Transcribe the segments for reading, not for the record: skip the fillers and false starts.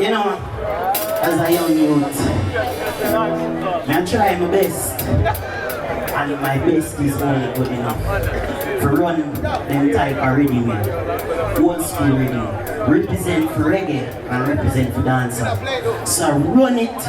You know, as a young youth, I try my best, and my best is only good enough to run them type of rhythm, old school rhythm, represent for reggae and represent for dancehall. So run it.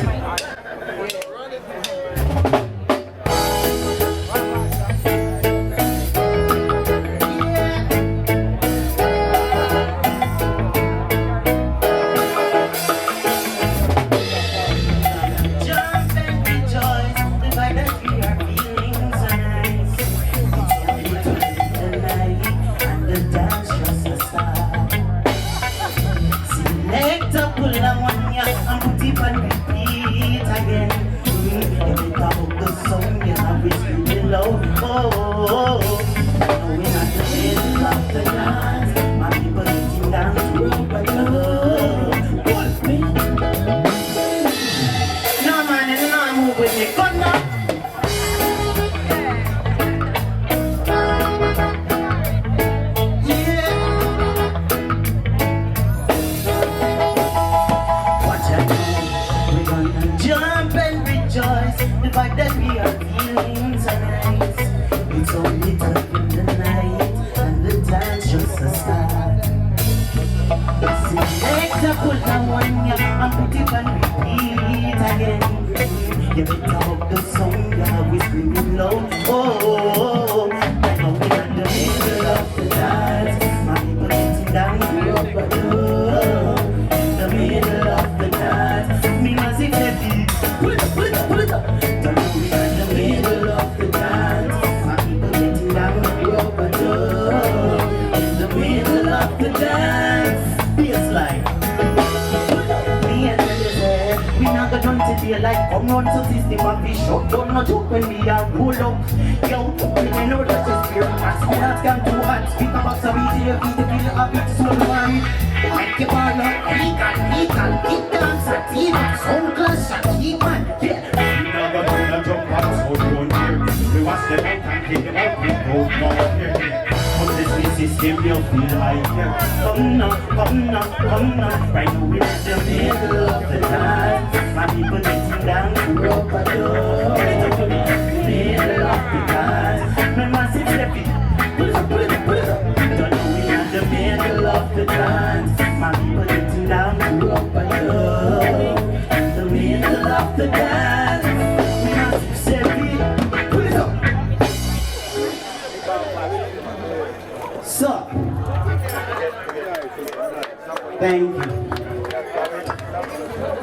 Thank you.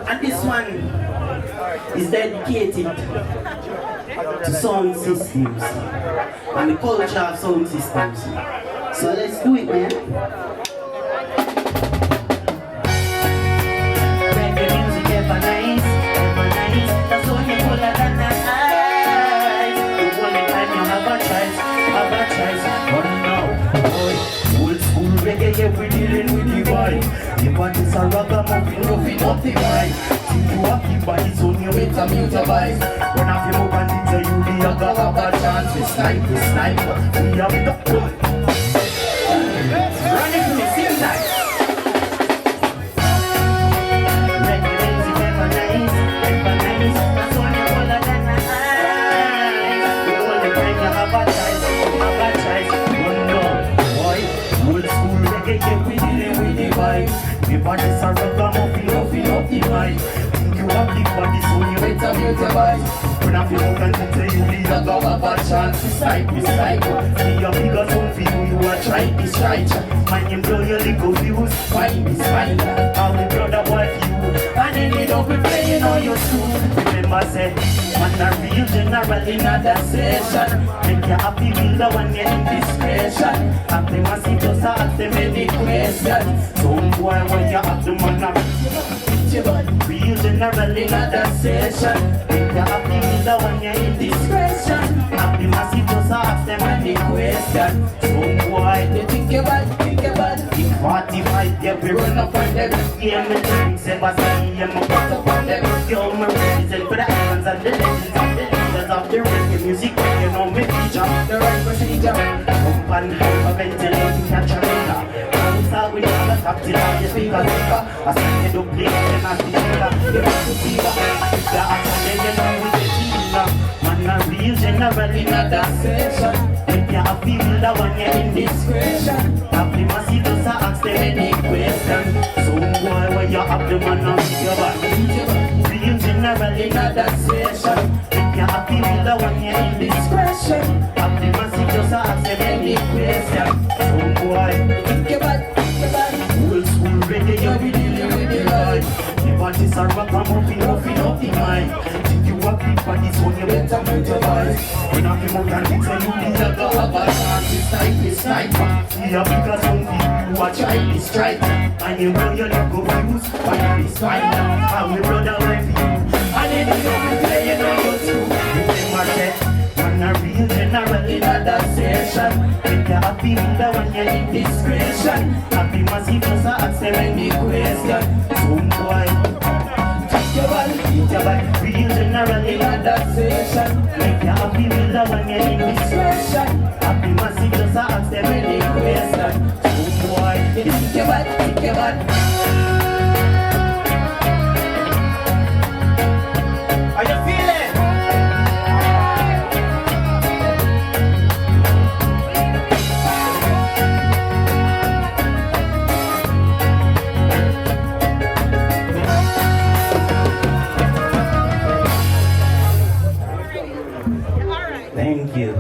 And this one is dedicated to sound systems and the culture of sound systems. So let's do it, man. Reggae music ever nice, ever nice. That's all you pull out of the eyes. The only time you have a choice. But now, old school reggae, yeah, we dealing with the vibe. The body's a ragga muffin, roughing up the vibe. Think you have the body's on your way to mute your vibe. When I feel up and it's you, the other have a chance. We snipe, we have the good. Run it to the same time. Reggae music ever nice, ever nice. That's all you call it and nice. The only time you have a choice. Oh no, boy, old school reggae, yeah, we dealing with the vibe. The body's a ragga muffin, roughing up the vibe. Think you have the body, so you better mute your vibe. When I feel up and tell you, the other have a chance. We snipe. See your bigger sound for you are trying this right. My name blow your little views, fine is fine. How the brother wife you, and then they don't be playing on your tune. Remember say, man a real general in a session. Make you happy with the one you're in discretion. Have them as if just ask them any question. Some boy when you have the man a real general in a session. Make you happy with the one you're in discretion. Have them as if just ask them any question. Some boy they think about. In 45 yeah we run up on them. Yeah me think Sebastian yeah me put up on them. Yo me represent for the islands and the legends and the leaders of the reggae music. You know me feature the right procedure. Up and have a ventilating catch a radar. Start with the acting like you speak a speaker. I send you to play, then I see you. You want to see that? The action, then you know we get in. Man, a real general in a that session. If you feel the one you're in discretion, have the massive just ask them any question. So boy, when you have the man on your back, real general in a that session. If you feel the one you're in discretion, have the massive just ask them any question. So boy, think about old school reggae, you be dealing with the life. If I just a rock, I'm up in mind. You a big for this one, you better put your voice. When I feel more than it's a you need to go up and on this type is sniper. See a bigger some people who are trying to strike. And you know you're not confused by this finder. I'm your brother wife you. And then you know me play, you know you too. You never said, man a real general in a that session. If you happy with the one you're in discretion, happy massive just ask them any question. Some boy your body real general in a that session. Make you happy with the one you're in discretion. Happy massive just ask them any question. So boy, you think your body. How you feeling? Thank you.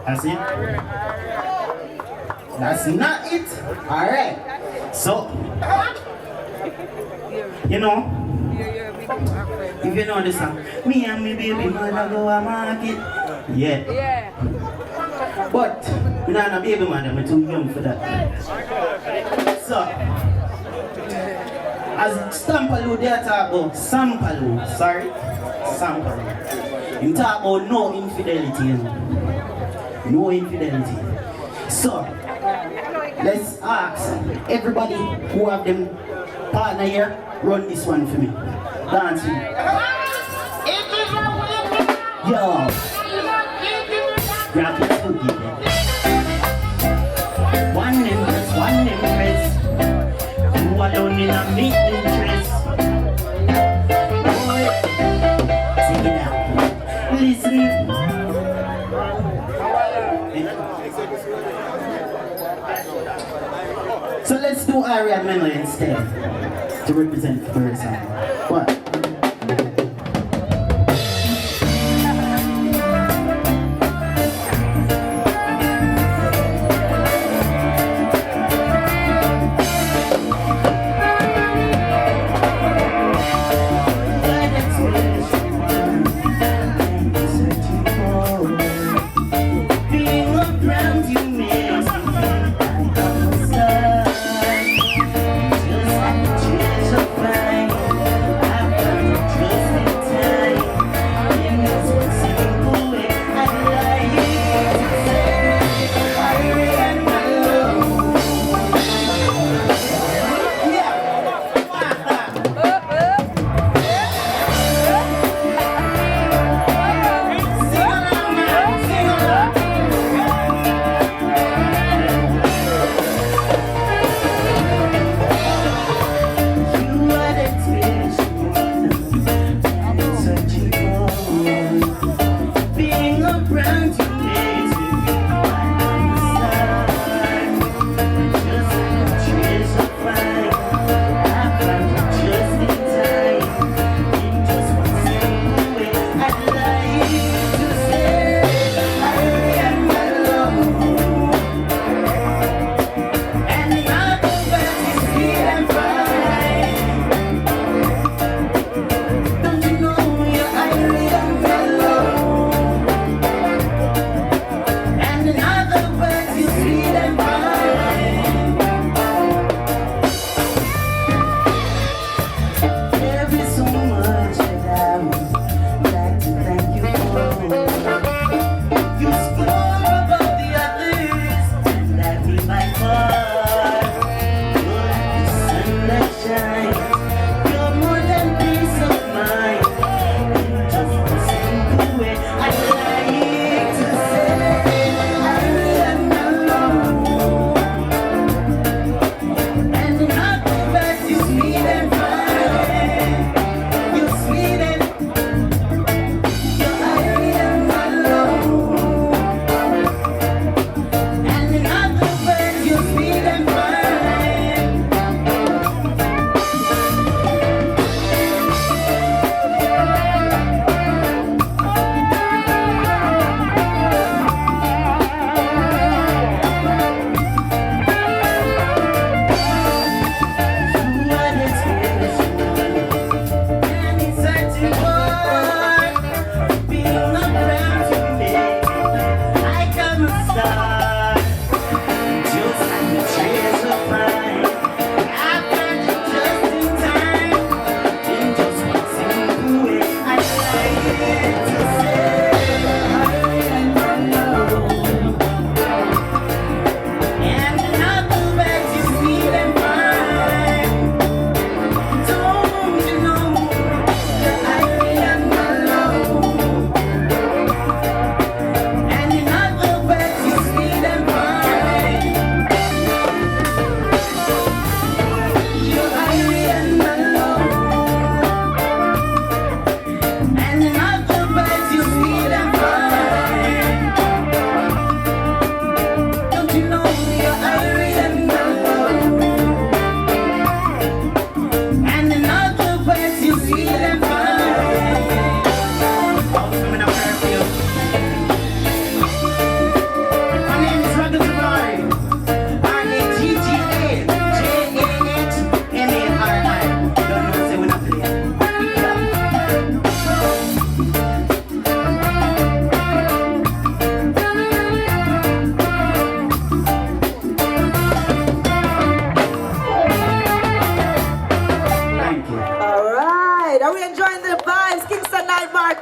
That's it? That's not it? Alright. So, you know, if you know this song, me and me baby mother go a market. Yeah. But, me not a baby mother, I'm too young for that. So, as Sampalue they talk about Sampalue, sorry? Sampalue. You talk about no infidelity, you know. No infidelity. So, let's ask everybody who have them partner here, run this one for me. Dance with me. Yo. Grab your foot, give them. One empress. You alone in a meet interest. Boy, sing it out. Listen. So let's do Aria Melo instead to represent the person. What? Just like a treasure find.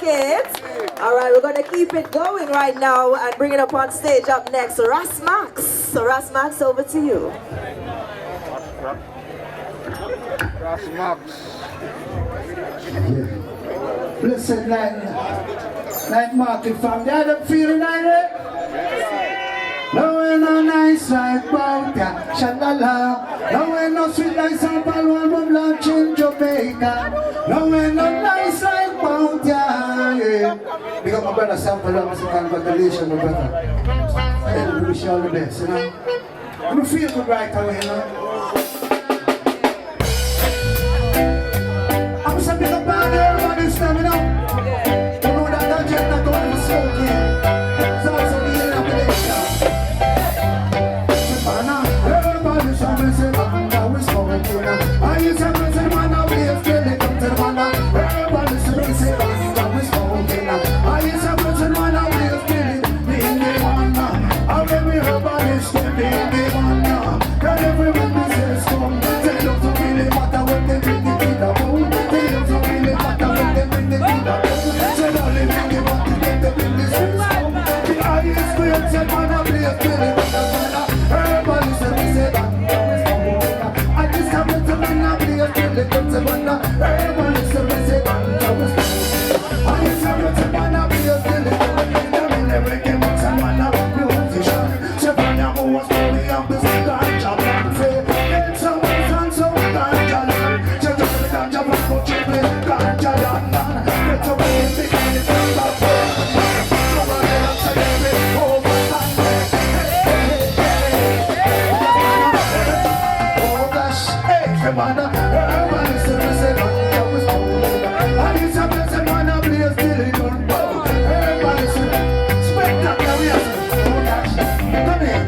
Market. All right, we're going to keep it going right now and bring it up on stage. Up next, Ras Max. So Ras Max, over to you. Ras Max. Yeah. Blessed night market from the other feeling like it. No way no nice like Bauta, Shalala. No way no sweet like Sampalue, I'm launching Jamaica. No way no nice like Bauta, yeah. Big up my brother Sampalue, I'm saying congratulations, my brother. I wish you all the best, you know. I'm feel good right away, you know. I'm saying big up all everybody's time, you know. You know that I'm just not going to smoke here. So it's only in a place. I used to listen when I was feeling come to the manna. Everybody say banga we smoking. I used to listen when I was feeling in the manna. I when we heard about this step in the manna. Cause everyone this is come. They don't really matter when they bring it in the boom. They don't really matter when they bring it in the boom. So only when they want to get them in this is come. The highest grade said when I was feeling come to the manna. Everybody say banga we smoking. I just have to man up here till it comes to wonder. Everyone is so busy, I was I just have to man up here till it comes to wonder. I never came up to man up musician. Savannah who was pulling up the ganja man say, get some and some ganja land. Just the ganja man go triple ganja land man. Get some and the ganja man. So I get up to them over Sunday. Everybody say me say that was cold. I used to bless him when I play still in good bow. Everybody say spectacular we are. Oh gosh, come here.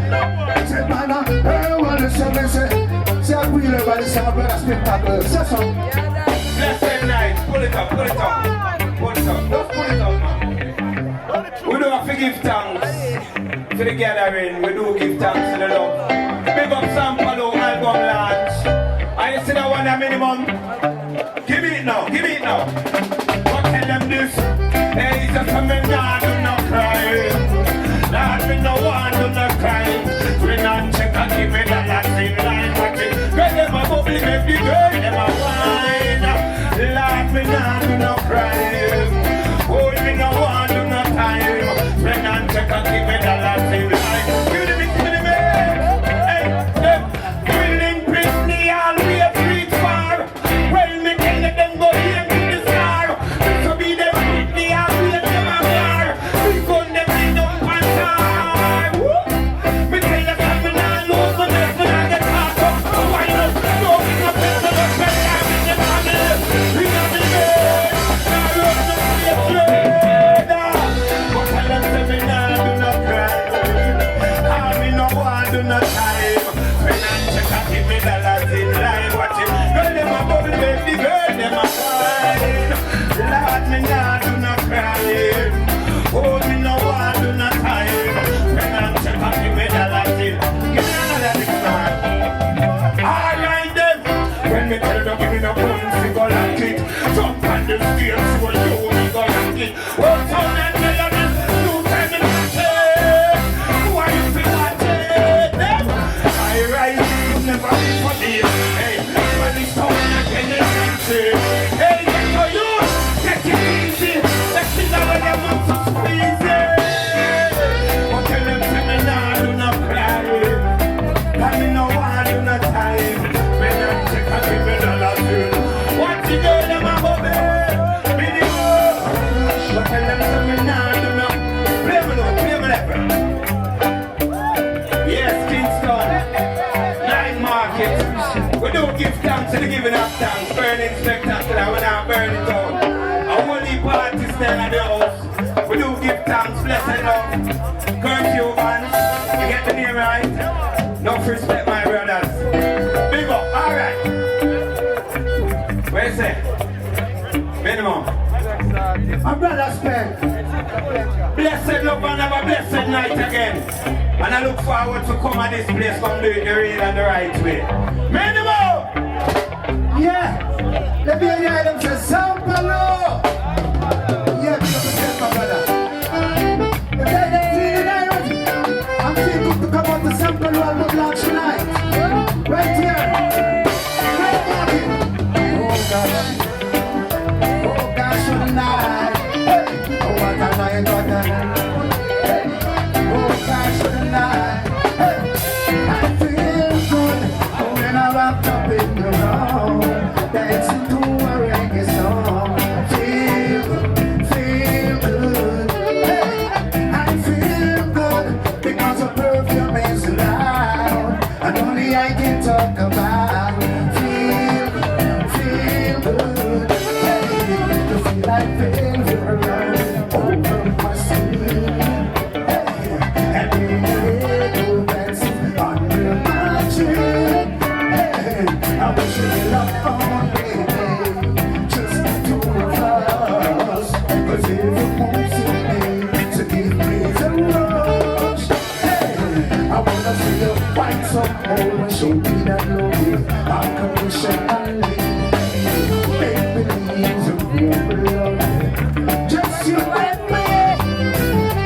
Say man, everybody say me say I will everybody say my brother spectacular. Say so. Blessed night, pull it up, pull it up. Pull it up, just pull it up, man. We do have to give thanks for the gathering. We do give thanks to the Lord. Big up Sampalue album launch. I see that one a minimum. Give me it now, give me it now. But tell them this. Hey, it's a coming down, do not cry. Lord, me no one, do not cry. We not check and give me that last in line. Watch it. Girl, them a bubbly, make the girl, them a wine. Lord, me not, do not cry. Oh, me no one, do not time. We not check and give me that last in line. Give me the mix, give me the mix. Hey, them. Them go here with the star. So be them with the ass, with them a bar. We gun them in up and down. Me tell you something, I lose my best when I get caught up. So why not? No, we not best to look better than with the family. We not be bad. Now run up to the trade. But tell them something, I do not cry. I me no one do not time. When I check and give me the last in line. Watch it. Girl, them a bubble, baby girl. Them a fine. Lord, me nah do not cry. Oh, me no want do not time. When I'm check and give me the Latin. Give me another big man. All right then. When me tell them give me no guns, we go like it. Jump on the stairs, so you we go like it. Oh, sound and melody, new time in the chair. Why you feel watching them? I rise, you never be for this. Hey, when it's town again. Hey, get for you, take it easy. Let's see now when I want to squeeze it. But tell them to me now, do not cry. Cause me no one do not time. When I check and give me the last word. What you do, them a bubble? Video. But tell them to me now, do not. Play me now, play me left. Yes, Kingston Night Market. We don't give thanks to the giving of thanks. Burning spectacular, we not burn it out. A holy party still at the house. We do give thanks, blessed love. Curfew bands, you get the name right. No respect, my brothers. Big up, alright. Where you say? Minimum. My brother spent. Blessed love and have a blessed night again. And I look forward to come at this place, come do it the real and the right way. Minimum! Yeah. Let me hear them say Sampalue. Yeah. about. Feel good. Hey, to feel like feeling around over my sleeve. Hey, and the dancing under my tree. Hey, I wish you luck on me, just the two of us. 'Cause if you won't see me, to give me the rush. Hey, I wanna see you fight some more and show me that love unconditionally. Make believe you real love. Just you and me.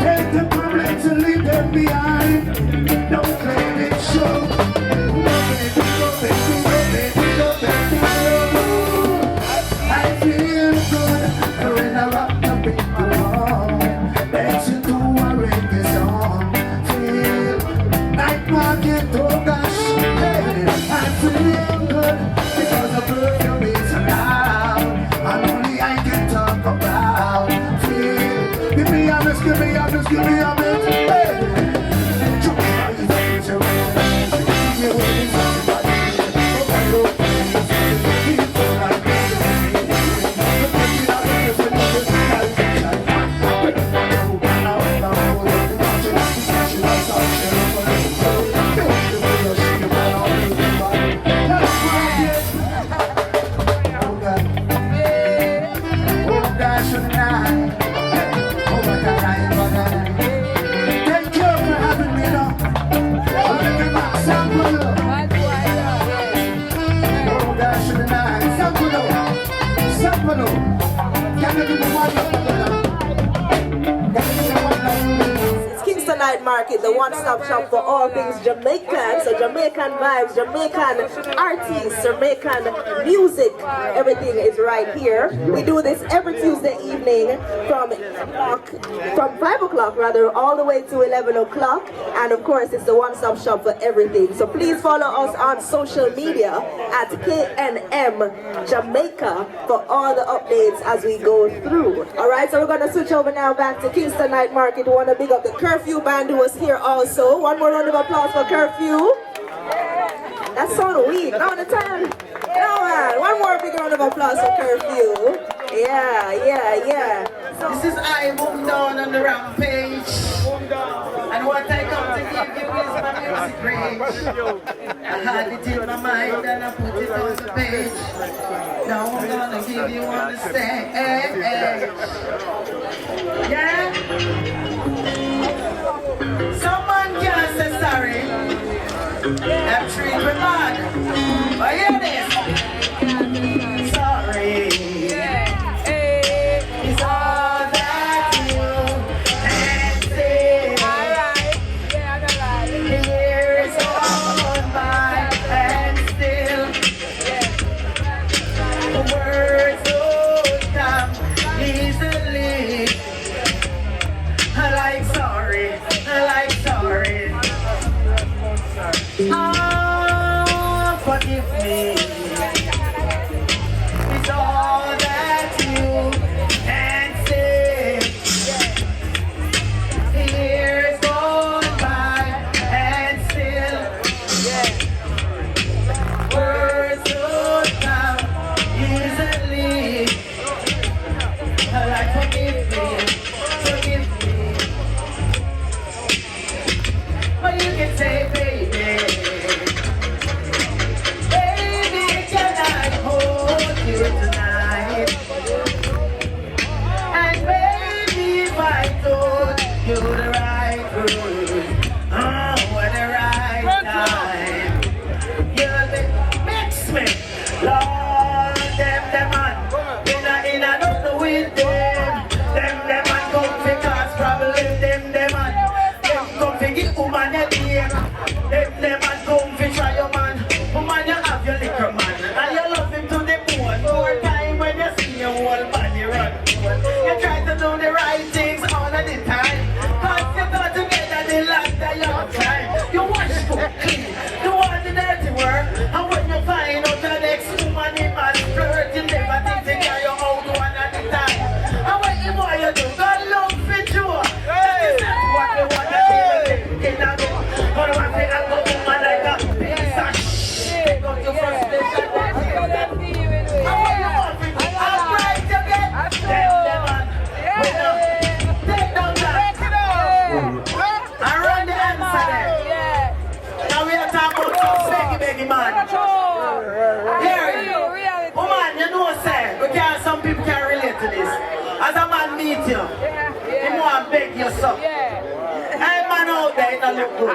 Take the problems and leave them behind. Don't claim it show. I feel good when I rock the beat along. Dancing to a reggae song. Feel night market, oh gosh. Hey, I feel good because the perfume is around. And only I can talk about. Feel, give me honest, give me honest, give me honest. Hey, It's Kingston Night Market, the one-stop shop for all things Jamaican. So Jamaican vibes, Jamaican artists, Jamaican music, everything is right here. We do this every Tuesday evening from 5 o'clock rather, all the way to 11 o'clock. And of course, it's the one-stop shop for everything. So please follow us on social media at KNM Jamaica for all the updates as we go through. All right, so we're going to switch over now back to Kingston Night Market. We want to big up the Curfew band who was here also. One more round of applause for Curfew. That sounds weak. Now the time. All right, one more big round of applause for Curfew. Yeah. So, this is I, Boom Down on the Rampage. And what I come to give you is my music range. I had it in my mind and I put it on the page. Now I'm gonna give you on the stage. Yeah? Someone can say sorry. I'm treated me bad. Oh, hear this? Sorry. It's all that you can say. The years gone by and still the words don't come easily. I like sorry. Oh, forgive me. It's all that you can say. Years gone by and still words don't come easily. Like forgive me. But you can say, baby, can I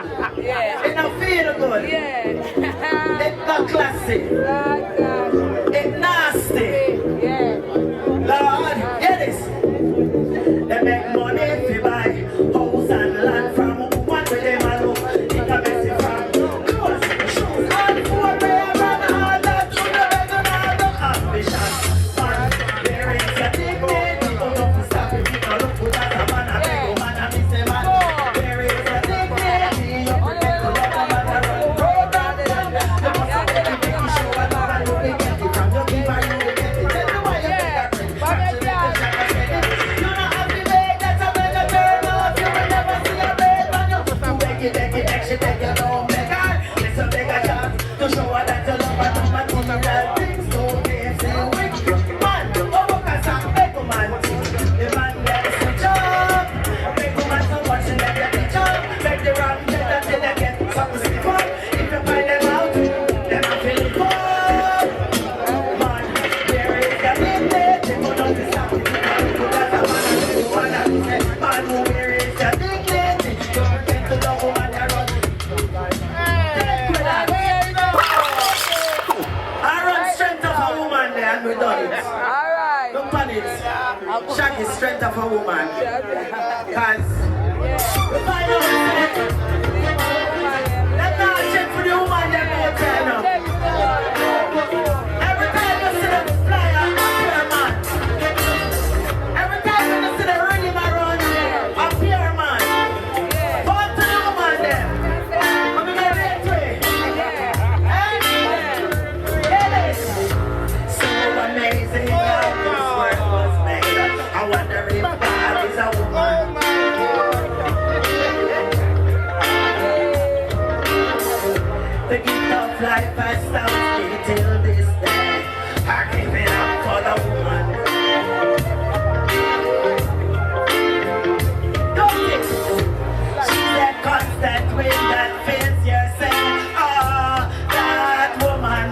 good. It don't feel good. It's not classy. It's nasty. Lord, hear this. They make money if you buy house and land from woman with them alone. It can mess you from clothes, shoes, and footwear and all that. To the regular ambition. Man, there is a dignity. Don't look for stuff if you don't look for that. A man, a big woman, and miss a man. There is a dignity. You protect the love of man and run program. You must have to make you show what man you will get it from. You give her, you will get it. Tell me why you take that break. She beg you don't beg her. Listen, beg her chance to show her that you love her. No material things, so they say wick. Man, go work as a beg man. The man that switch up. Beg man so much you let them teach up. Beg the wrong thing until they get something stiff up. If you find them out, then I feel it up. Man, there is a dignity. They put up the stuff. Because a man and you wanna say, man, where is the dignity? Don't get to love woman. We done it. Alright. Don't panic. Shaggy strength of a woman. Cause we find out that's not a check for the woman that we turn up. Every time you see them fly up, appear man. Every time you see the rhythm around, appear man. Fall to the woman there. I'm in the right way. Amazing how this world was made. I wonder if God is a woman. The gift of life has stopped me till this day. I give it up for the woman. Don't it? She's that constant wind that fills your sail. Oh, that woman.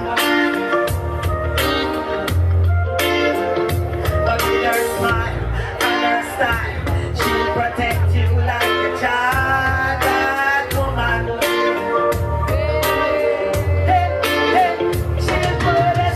Her smile and her style, she'll protect you like a child, that woman. Hey, hey, she'll put a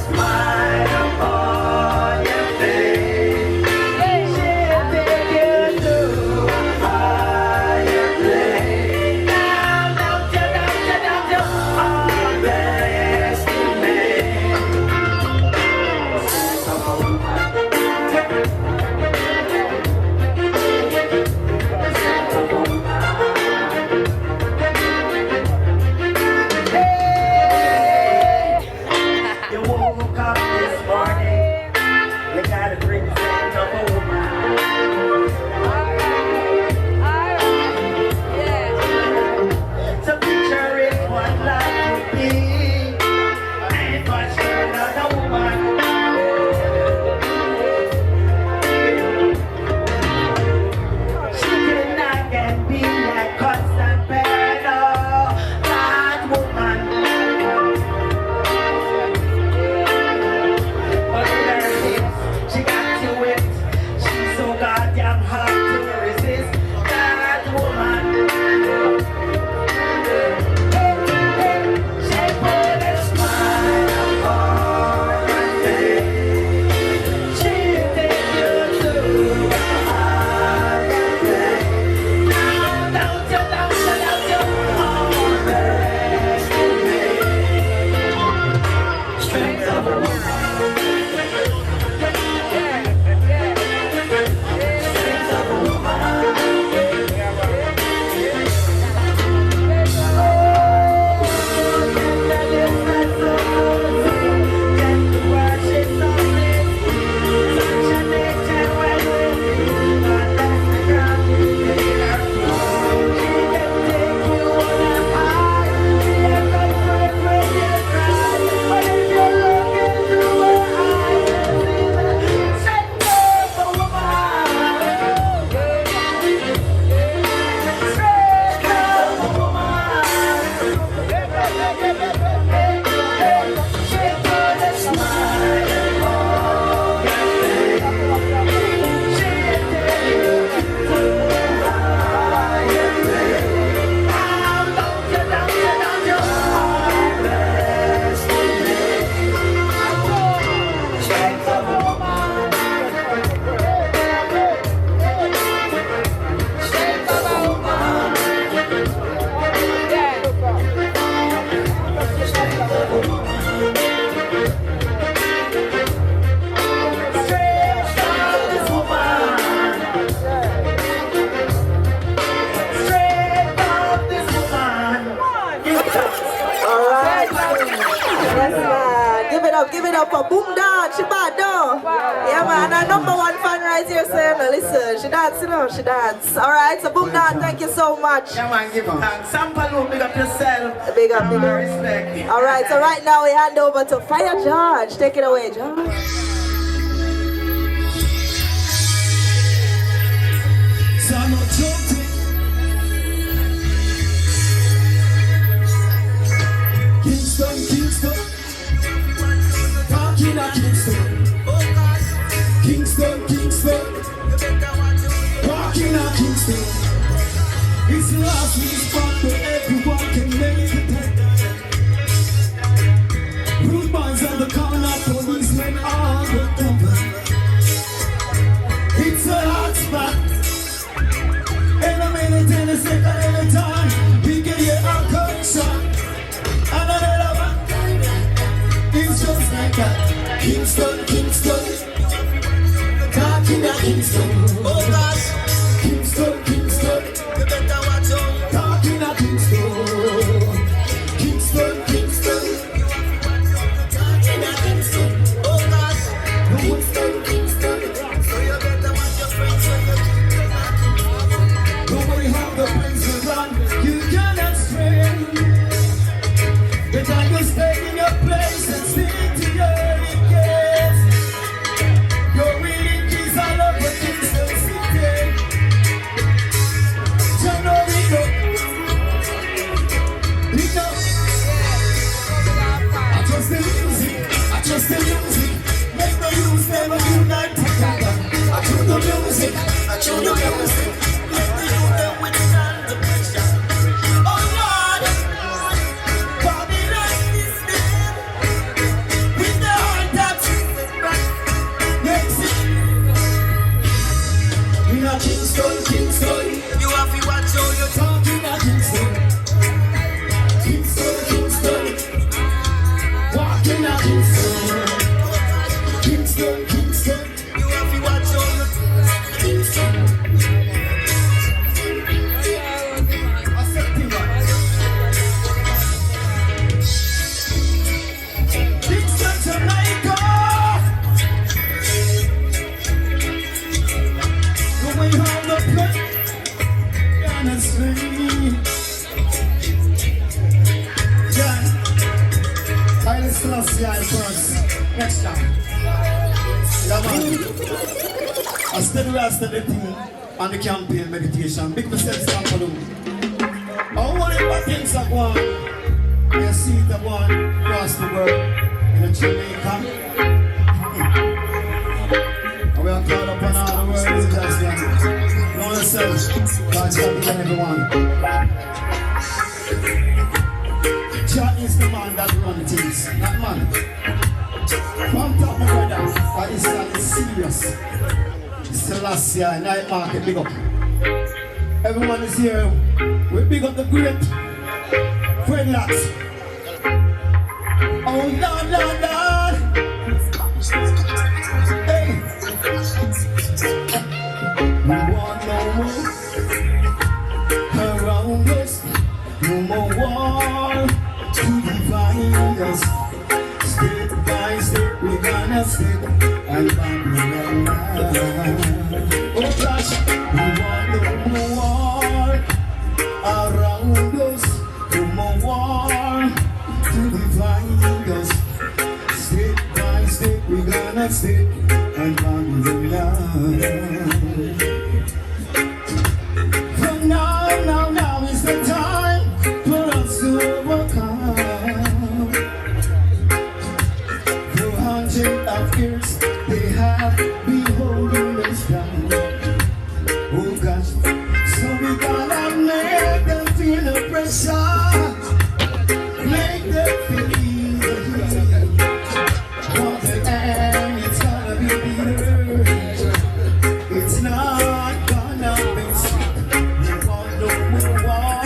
Give it up for Boom Dad. She bad though. Yeah, man. Our #1 fan right here saying, listen, she dance, you know, she dance. All right, so Boom Dad, thank you so much. Yeah, man, give thanks. Sampalue, big up yourself. Big up, big up. Respect. All right, so right now we hand over to Fire George. Take it away, George. Kingston, Kingston, talking at Kingston. Kingston, Kingston, talking at Kingston. It's the last spot where everyone can make it. Rude boys on the corner, policemen on the cover. It's a hot spot. In a minute, in a second, in a time, we can hear a gunshot. And another one, it's just like that. Kingston, Kingston, talking at Kingston. Oh gosh, Kingston, Kingston, you better watch out. Talking at Kingston, Kingston, Kingston, talking at Kingston. Oh gosh, Kingston, Kingston, so you better watch your friends when you keep talking. Nobody have the place to run, you cannot stray. The time you stay in your place and stick to your gates. You're reading keys all over Kingston City. Turn on it up. It up. I trust the music. I trust the music. Make the youth never unite together. I trust the music. I trust the music. Make the youth them withstand the pressure. Oh Lord. Kingston, Kingston, you have to watch how you're talking at Kingston. Kingston, Kingston, walking at Kingston. Kingston, Kingston, you have to watch how you're Kingston. Kingston, Jamaica. We have the play, honestly. Yeah, I listen to the first. Next time. Yeah, man. I still rest of the thing on the campaign meditation. Big percent Sampalue. I want it back in Saguan. You see the one across the world in Jamaica. We are caught up on all the world in just them. Know yourself, God's got to everyone. Jah is the man that runs things, not man. From top my brother, but it's not serious. It's the last year, Night Market, big up. Everyone is here. We big up the great Dreadlocks. Oh Lord, Lord, Lord. Hey. We want no more around us, no more war to divide us. Step by step, we gonna step and find the line. Oh gosh, we want no more war around us, no more war to divide us. Step by step, we gonna step and find the line. From now is the time for us to overcome. For hundreds of years they have been holding us down. Oh gosh, so we gotta make them feel the pressure, make them feel the heat. For the end, it's gonna be bitter. It's not gonna be sweet. We want no more war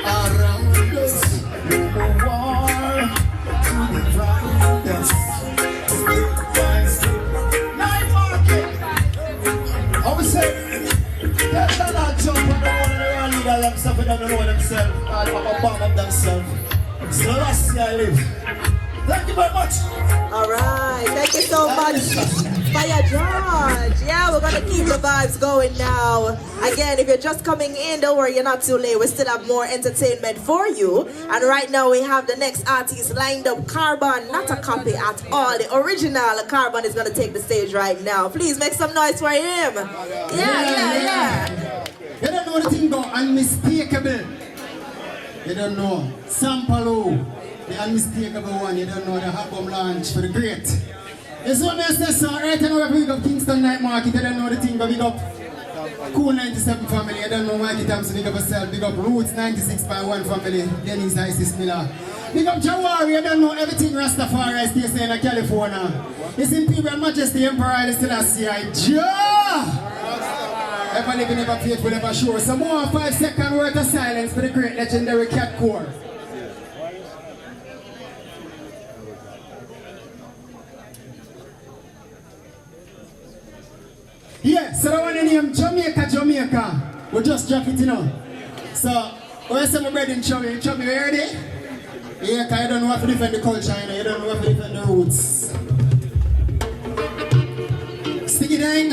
around us, no more war to divide us. Step by step, Night Market. I would say, that's not jump on the one and around leader themselves, they don't know themselves. I'm a bomb of themselves. It's the last year I live. Thank you. very much. All right, thank you so much, Fire George. Yeah, we're gonna keep the vibes going now. Again, if you're just coming in, don't worry, you're not too late. We still have more entertainment for you. And right now we have the next artist lined up, Karbon, not a copy at all. The original Karbon is gonna take the stage right now. Please make some noise for him. Yeah. You don't know the thing about unmistakable. You don't know Sampalue, the unmistakable one. You don't know the album launch for the great. It's one I say, so right now we got Kingston Night Market. You don't know the thing, but we got Cool 97 family. You don't know Mikey Thompson, big up yourself. Big up Roots 96.1 family. Dennis Isis Miller. Big up Jahmari. You don't know everything Rastafari is still in California. It's Imperial Majesty Emperor still a CI. Ever living, ever faithful, ever sure. Some more 5 second worth of silence for the great legendary Cat Core. Yeah, so the one in name Jamaica. We just drop it, you know. So, where's some bread in Chubby? Chubby, you ready? Yeah, because you don't know how to defend the culture, you know. You don't know how to defend the roots. Sticky dang.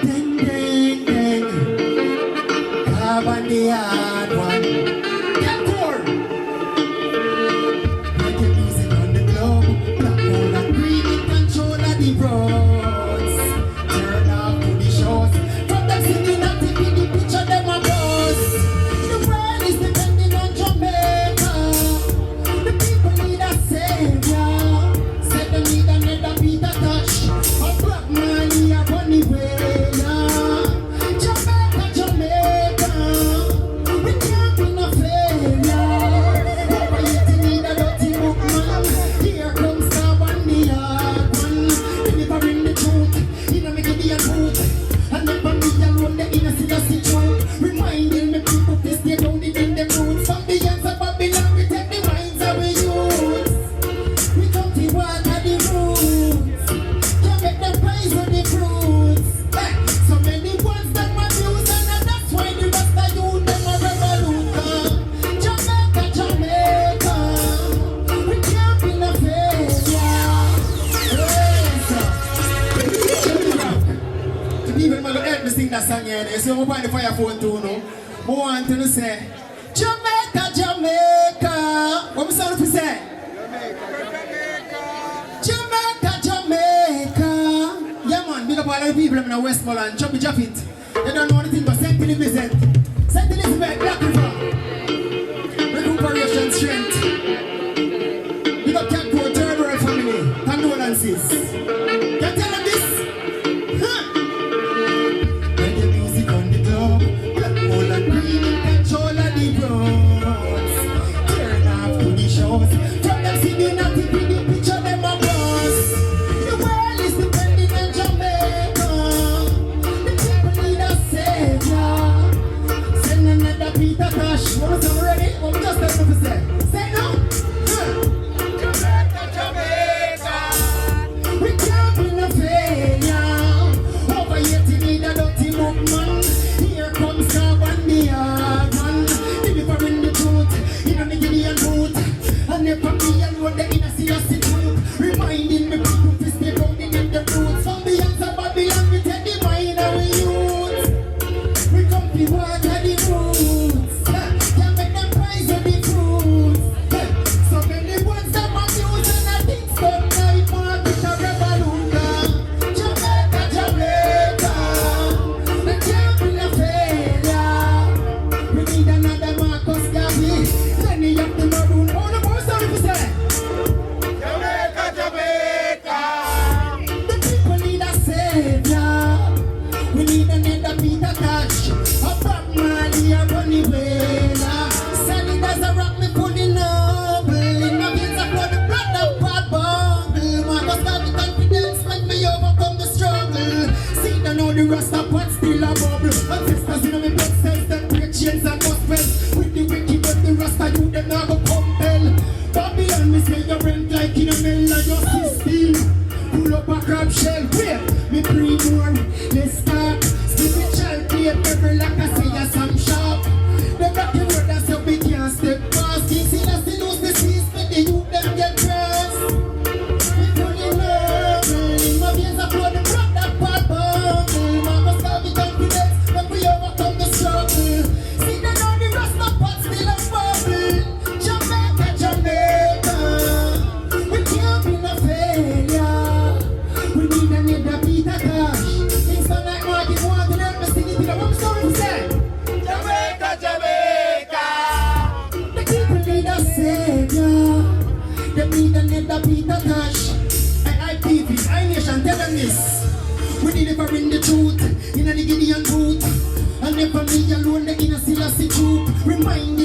Ding, ding, ding. Karbon the hard one. Get core. Reggae music on the globe. Black, gold, and green in control of the roads. Turn off to the shows. From them singing and taking the picture, them a buzz. The world is depending on Jamaica. The people need a savior. Said they need another beat a touch. A black man here on the way now. Jamaica, Jamaica. We can't be no failure. Over yet you need a dirty book man. Here comes Karbon the hard one. Delivering the truth. You know me give you a truth. And never me alone the innocent truth. Reminding me people to stay down in the roots. From the ends of Babylon we take the minds of we use. We come to water the roots. Can't make them praise of the fruits. So many ones that my views and that's why the rest of you them a revolution. Jamaica, Jamaica. We can't be no failure. To be even going to help me sing that song here. You see, I'm going to find the fire phone too, no? I want to say, Jamaica, Jamaica. What am I supposed to say? Jamaica, Jamaica. Yeah, man, big up all the people in Westmoreland. Chubby Jap it. They don't know anything but St. Elizabeth. St. Elizabeth, Black River. Recuperation strength. Big up Cat Core, third world family. Condolences. Can you tell them this? Reggae music on the globe. Black, gold, and green in control of the roads. Turn off to the shows. From them singing and taking the picture, them a buzz. The world is depending on Jamaica. The people need a savior. Send another Peter Tosh. What was it ready? What just tell me to say? Say no. Jamaica, Jamaica. We can't be no failure. Over yet you need a dirty book man. Here comes Karbon the hard one. Delivering the truth. You know me Gideon root. And never be alone the innocent truth. Reminding me people to stay grounded in the roots. From the ends of Babylon we take the mind and we use. We come to water the roots. Can't make them prize of the fruits. So many ones that my views and I think Kingston Night Market a revolution. Jamaica, Jamaica. We can't be no failure. We need another Marcus Garvey. Many of them maroon. Oh, the most sorry to say. Jamaica, Jamaica. The people need a savior. We need another Peter Tosh. A Bob Marley, a Bunny Wailer. Solid as a rock, me fully noble. In my veins I flow the blood of bad bubble. Marcus got the confidence, make me overcome the struggle. See, I know the Rasta pot still a bubble. Ancestors in my blood cells that break chains and gospels. With the wicked but the Rasta you them now go compel. Babylon, me say your rent like in a mill of your system. Pull up a crab shell, wait, me pre more. Let's start. Spiritual play, every like I say, yes, I'm sharp. The rocky word that's so big, can't step past. Kings in us, they lose the seas, but the youth them get trapped. Peter Tosh. I IPV, I Nation, tell them this. We delivering the truth in a Gideon boot. And never me alone, the inner Selassie troop. Remind